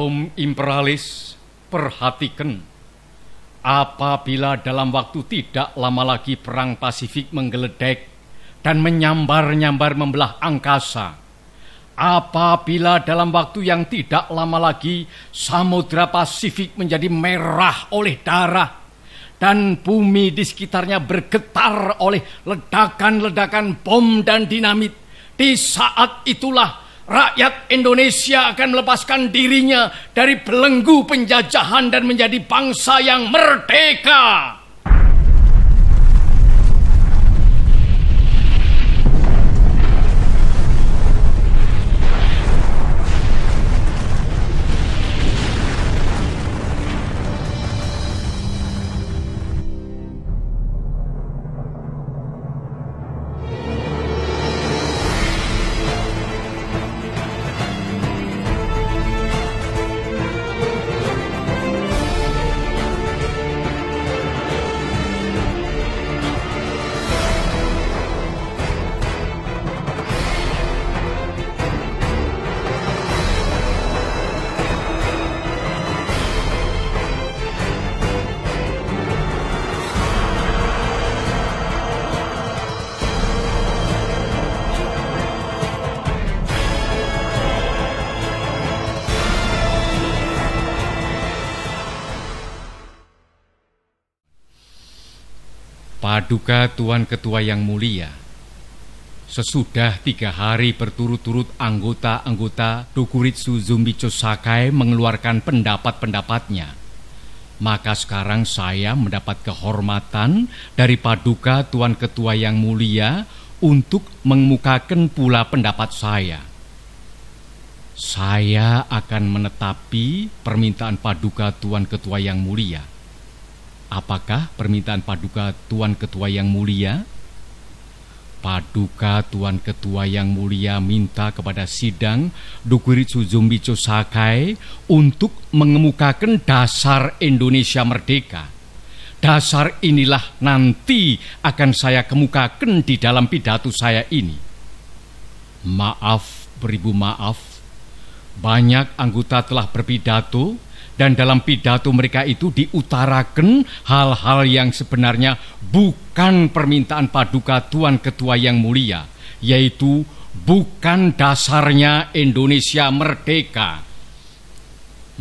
Kaum imperialis, perhatikan. Apabila dalam waktu tidak lama lagi perang Pasifik menggeledek dan menyambar-nyambar membelah angkasa, apabila dalam waktu yang tidak lama lagi Samudra Pasifik menjadi merah oleh darah dan bumi di sekitarnya bergetar oleh ledakan-ledakan bom dan dinamit, di saat itulah rakyat Indonesia akan melepaskan dirinya dari belenggu penjajahan dan menjadi bangsa yang merdeka. Paduka Tuan Ketua yang mulia, sesudah 3 hari berturut-turut anggota-anggota Dokuritsu Zumbicho Sakai mengeluarkan pendapat-pendapatnya, maka sekarang saya mendapat kehormatan dari Paduka Tuan Ketua yang mulia untuk mengemukakan pula pendapat saya. Saya akan menetapi permintaan Paduka Tuan Ketua yang mulia. Apakah permintaan Paduka Tuan Ketua yang mulia? Paduka Tuan Ketua yang mulia minta kepada sidang Dokuritsu Zumbicho Sakai untuk mengemukakan dasar Indonesia merdeka. Dasar inilah nanti akan saya kemukakan di dalam pidato saya ini. Maaf, beribu maaf, banyak anggota telah berpidato, dan dalam pidato mereka itu diutarakan hal-hal yang sebenarnya bukan permintaan Paduka Tuan Ketua yang mulia, yaitu bukan dasarnya Indonesia merdeka.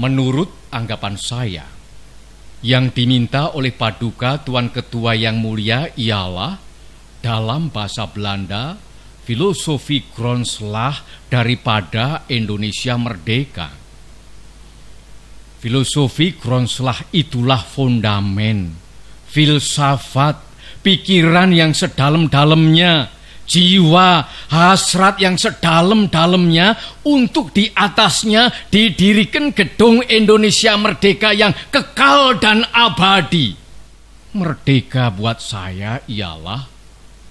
Menurut anggapan saya, yang diminta oleh Paduka Tuan Ketua yang mulia ialah dalam bahasa Belanda filosofi grondslag daripada Indonesia merdeka. Filosofi grondslag itulah fondamen, filsafat, pikiran yang sedalam-dalamnya, jiwa, hasrat yang sedalam-dalamnya untuk di atasnya didirikan gedung Indonesia merdeka yang kekal dan abadi. Merdeka buat saya ialah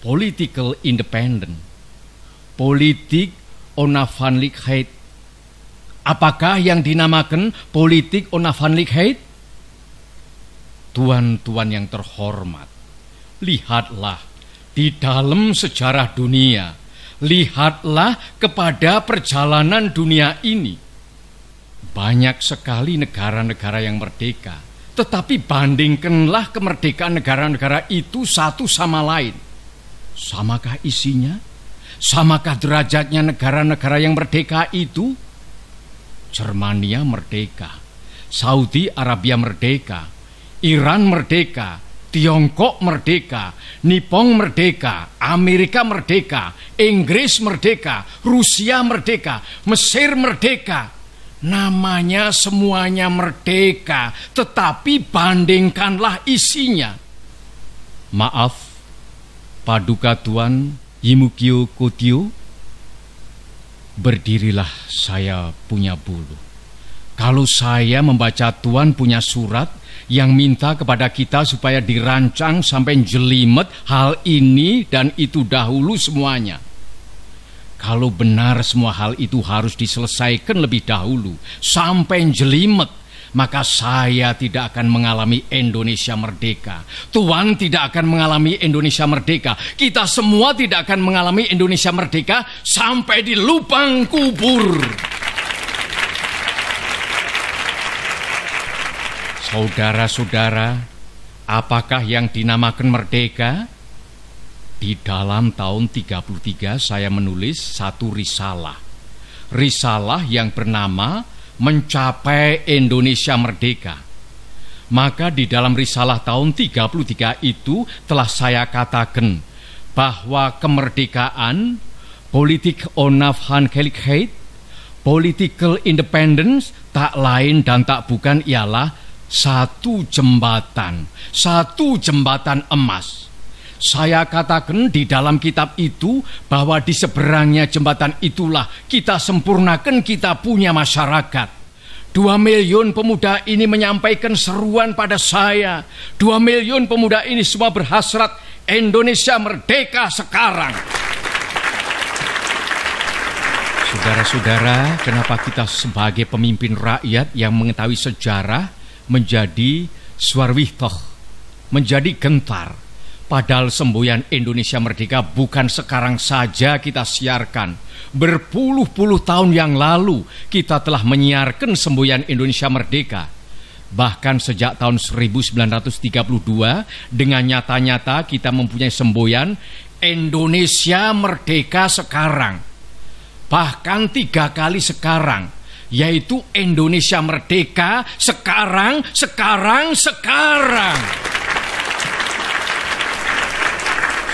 political independent, politik onafhankelijkheid. Apakah yang dinamakan politik onafhankelijkheid? Tuan-tuan yang terhormat, lihatlah di dalam sejarah dunia, lihatlah kepada perjalanan dunia ini. Banyak sekali negara-negara yang merdeka, tetapi bandingkanlah kemerdekaan negara-negara itu satu sama lain. Samakah isinya? Samakah derajatnya negara-negara yang merdeka itu? Jermania merdeka, Saudi Arabia merdeka, Iran merdeka, Tiongkok merdeka, Nippon merdeka, Amerika merdeka, Inggris merdeka, Rusia merdeka, Mesir merdeka. Namanya semuanya merdeka, tetapi bandingkanlah isinya. Maaf, Paduka Tuan Yimukyo Kotyo, berdirilah, saya punya bulu. Kalau saya membaca Tuan punya surat yang minta kepada kita supaya dirancang sampai jelimet hal ini dan itu dahulu semuanya. Kalau benar semua hal itu harus diselesaikan lebih dahulu sampai jelimet, maka saya tidak akan mengalami Indonesia merdeka. Tuan tidak akan mengalami Indonesia merdeka. Kita semua tidak akan mengalami Indonesia merdeka sampai di lubang kubur. Saudara-saudara, apakah yang dinamakan merdeka? Di dalam tahun 33 saya menulis satu risalah. Risalah yang bernama Mencapai Indonesia Merdeka. Maka di dalam risalah tahun 33 itu telah saya katakan bahwa kemerdekaan, politik onafhankelijkheid, political independence tak lain dan tak bukan ialah satu jembatan emas. Saya katakan di dalam kitab itu bahwa di seberangnya jembatan itulah kita sempurnakan kita punya masyarakat. 2 miliun pemuda ini menyampaikan seruan pada saya. 2 miliun pemuda ini semua berhasrat Indonesia merdeka sekarang. Saudara-saudara, kenapa kita sebagai pemimpin rakyat yang mengetahui sejarah menjadi swarwihtoh, menjadi gentar? Padahal semboyan Indonesia Merdeka bukan sekarang saja kita siarkan. Berpuluh-puluh tahun yang lalu kita telah menyiarkan semboyan Indonesia Merdeka. Bahkan sejak tahun 1932 dengan nyata-nyata kita mempunyai semboyan Indonesia Merdeka sekarang. Bahkan 3 kali sekarang, yaitu Indonesia Merdeka sekarang.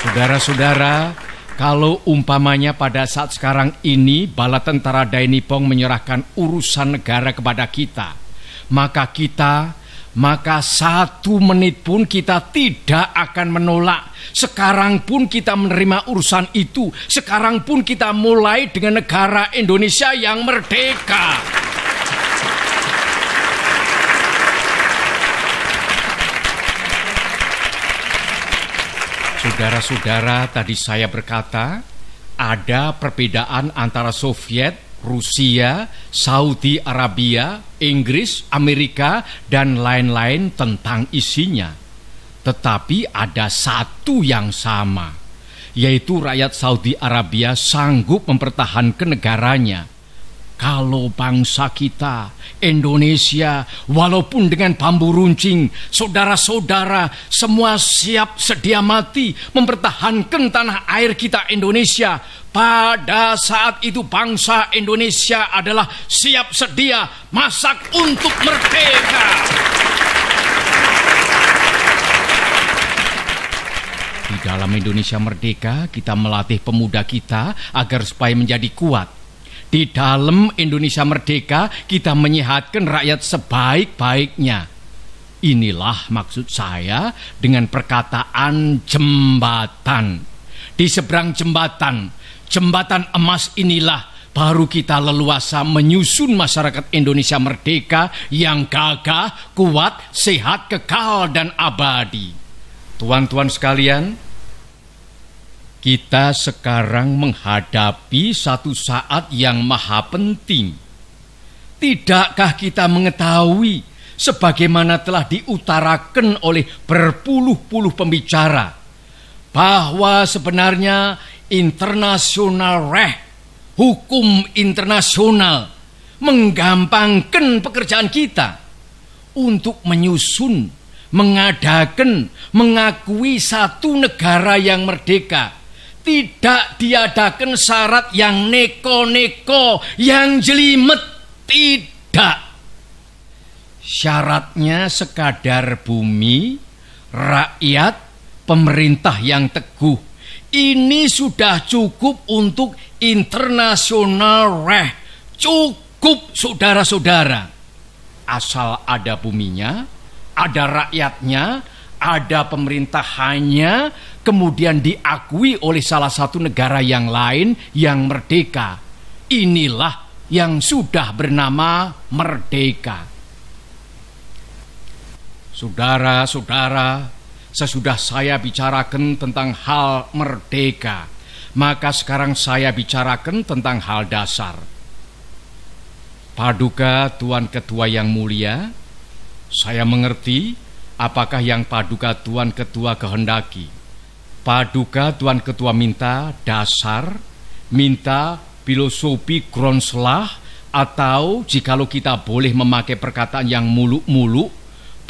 Saudara-saudara, kalau umpamanya pada saat sekarang ini bala tentara Dai Nippon menyerahkan urusan negara kepada kita, maka 1 menit pun kita tidak akan menolak. Sekarang pun kita menerima urusan itu. Sekarang pun kita mulai dengan negara Indonesia yang merdeka. Saudara-saudara, tadi saya berkata ada perbedaan antara Soviet, Rusia, Saudi Arabia, Inggris, Amerika, dan lain-lain tentang isinya. Tetapi ada satu yang sama, yaitu rakyat Saudi Arabia sanggup mempertahankan negaranya. Kalau bangsa kita, Indonesia, walaupun dengan bambu runcing, saudara-saudara semua siap sedia mati mempertahankan tanah air kita Indonesia. Pada saat itu bangsa Indonesia adalah siap sedia masak untuk merdeka. Di dalam Indonesia Merdeka kita melatih pemuda kita agar supaya menjadi kuat. Di dalam Indonesia Merdeka kita menyehatkan rakyat sebaik-baiknya. Inilah maksud saya dengan perkataan jembatan. Di seberang jembatan emas inilah baru kita leluasa menyusun masyarakat Indonesia merdeka yang gagah, kuat, sehat, kekal, dan abadi. Tuan-tuan sekalian, kita sekarang menghadapi satu saat yang maha penting. Tidakkah kita mengetahui sebagaimana telah diutarakan oleh berpuluh-puluh pembicara bahwa sebenarnya international law, hukum internasional menggampangkan pekerjaan kita untuk menyusun, mengadakan, mengakui satu negara yang merdeka. Tidak diadakan syarat yang neko-neko, yang jelimet. Tidak. Syaratnya sekadar bumi, rakyat, pemerintah yang teguh. Ini sudah cukup untuk internasional law. Cukup, saudara-saudara. Asal ada buminya, ada rakyatnya, ada pemerintahannya, kemudian diakui oleh salah satu negara yang lain yang merdeka. Inilah yang sudah bernama merdeka. Saudara-saudara, sesudah saya bicarakan tentang hal merdeka, maka sekarang saya bicarakan tentang hal dasar. Paduka Tuan Ketua yang mulia, saya mengerti apakah yang Paduka Tuan Ketua kehendaki. Paduka Tuan Ketua minta dasar, minta filosofi Grondslag, atau jikalau kita boleh memakai perkataan yang muluk-muluk,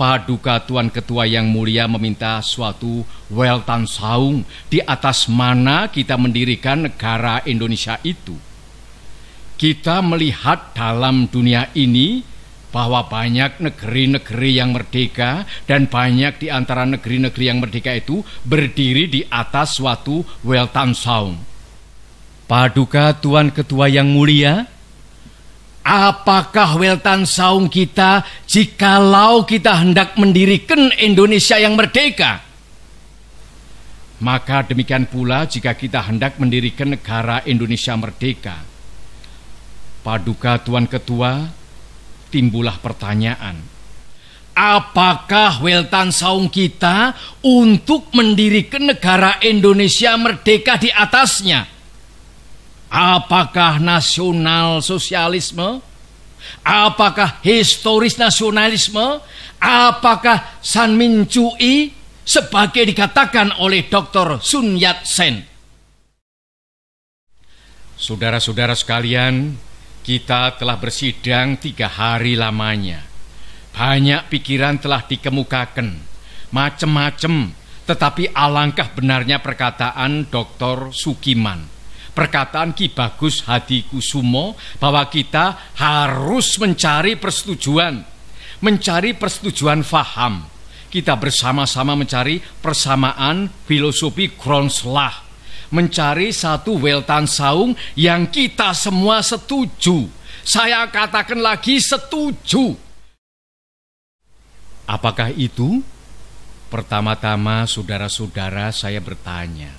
Paduka Tuan Ketua yang mulia meminta suatu Weltanschauung di atas mana kita mendirikan negara Indonesia itu. Kita melihat dalam dunia ini bahwa banyak negeri-negeri yang merdeka dan banyak di antara negeri-negeri yang merdeka itu berdiri di atas suatu Weltanschauung. Paduka Tuan Ketua yang mulia, apakah Weltanschauung kita jikalau kita hendak mendirikan Indonesia yang merdeka? Maka demikian pula jika kita hendak mendirikan negara Indonesia merdeka. Paduka Tuan Ketua, timbullah pertanyaan, apakah Weltanschauung kita untuk mendirikan negara Indonesia merdeka di atasnya? Apakah nasional sosialisme? Apakah historis nasionalisme? Apakah Sanmincui sebagai dikatakan oleh Dr. Sun Yat-sen? Saudara-saudara sekalian, kita telah bersidang 3 hari lamanya. Banyak pikiran telah dikemukakan, macam-macam, tetapi alangkah benarnya perkataan Dr. Sukiman, perkataan Ki Bagus Hadikusumo, bahwa kita harus mencari persetujuan faham. Kita bersama-sama mencari persamaan filosofi Grundslag, mencari satu Weltanschauung yang kita semua setuju. Saya katakan lagi setuju. Apakah itu? Pertama-tama saudara-saudara saya bertanya,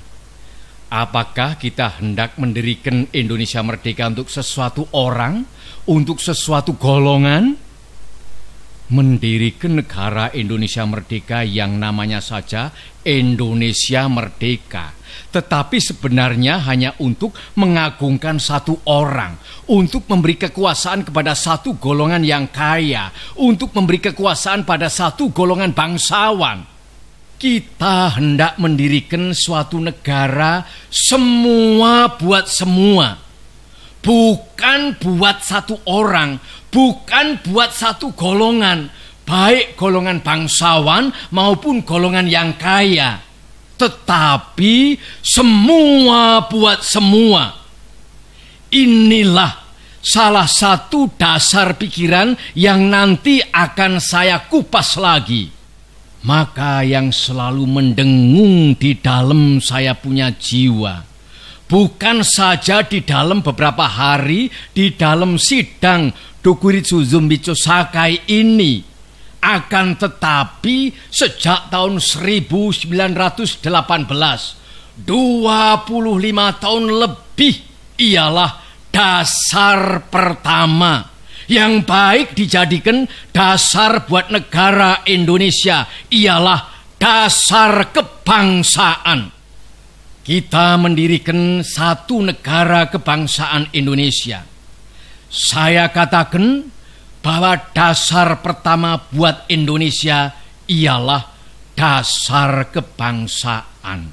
apakah kita hendak mendirikan Indonesia merdeka untuk sesuatu orang, untuk sesuatu golongan? Mendirikan negara Indonesia merdeka yang namanya saja Indonesia merdeka, tetapi sebenarnya hanya untuk mengagungkan satu orang, untuk memberi kekuasaan kepada satu golongan yang kaya, untuk memberi kekuasaan pada satu golongan bangsawan. Kita hendak mendirikan suatu negara semua buat semua, bukan buat satu orang, bukan buat satu golongan, baik golongan bangsawan maupun golongan yang kaya, tetapi semua buat semua. Inilah salah satu dasar pikiran yang nanti akan saya kupas lagi. Maka yang selalu mendengung di dalam saya punya jiwa, bukan saja di dalam beberapa hari di dalam sidang Dokuritsu Zumbicho Sakai ini, akan tetapi sejak tahun 1918, 25 tahun lebih, ialah dasar pertama yang baik dijadikan dasar buat negara Indonesia, ialah dasar kebangsaan. Kita mendirikan satu negara kebangsaan Indonesia. Saya katakan bahwa dasar pertama buat Indonesia ialah dasar kebangsaan.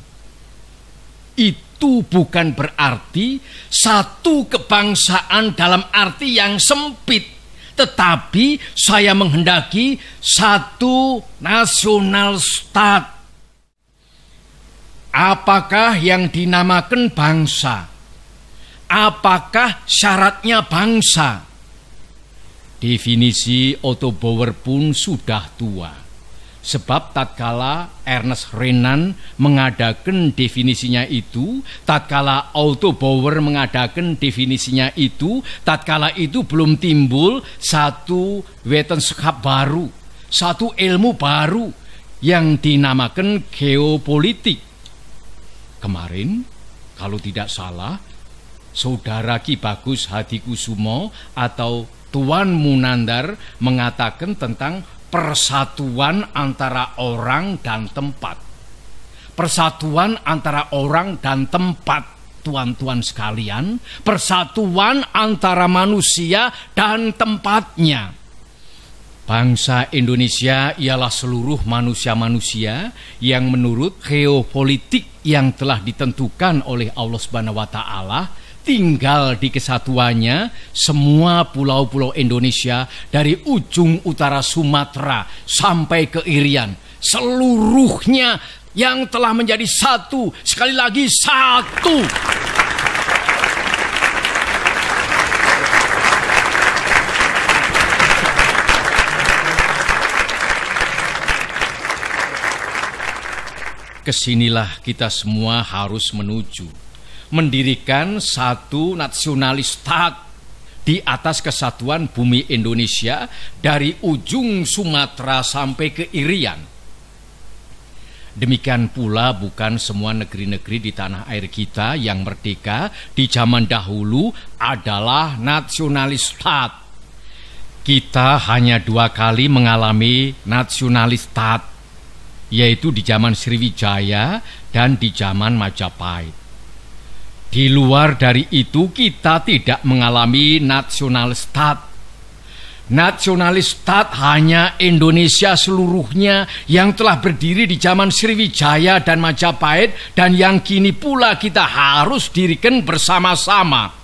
Itu bukan berarti satu kebangsaan dalam arti yang sempit, tetapi saya menghendaki satu national state. Apakah yang dinamakan bangsa? Apakah syaratnya bangsa? Definisi Otto Bauer pun sudah tua. Sebab tatkala Ernest Renan mengadakan definisinya itu, tatkala Otto Bauer mengadakan definisinya itu, tatkala itu belum timbul satu wetenschap baru, satu ilmu baru yang dinamakan geopolitik. Kemarin, kalau tidak salah, Saudara Ki Bagus Hadikusumo atau Tuan Munandar mengatakan tentang persatuan antara orang dan tempat. Persatuan antara orang dan tempat, tuan-tuan sekalian. Persatuan antara manusia dan tempatnya. Bangsa Indonesia ialah seluruh manusia-manusia yang menurut geopolitik yang telah ditentukan oleh Allah Subhanahu wa Ta'ala tinggal di kesatuannya semua pulau-pulau Indonesia dari ujung utara Sumatera sampai ke Irian. Seluruhnya yang telah menjadi satu, sekali lagi satu. Kesinilah kita semua harus menuju, mendirikan satu nasionalistat di atas kesatuan bumi Indonesia dari ujung Sumatera sampai ke Irian. Demikian pula bukan semua negeri-negeri di tanah air kita yang merdeka di zaman dahulu adalah nasionalistat. Kita hanya 2 kali mengalami nasionalistat, yaitu di zaman Sriwijaya dan di zaman Majapahit. Di luar dari itu kita tidak mengalami nasionalistat. Nasionalistat hanya Indonesia seluruhnya yang telah berdiri di zaman Sriwijaya dan Majapahit dan yang kini pula kita harus dirikan bersama-sama.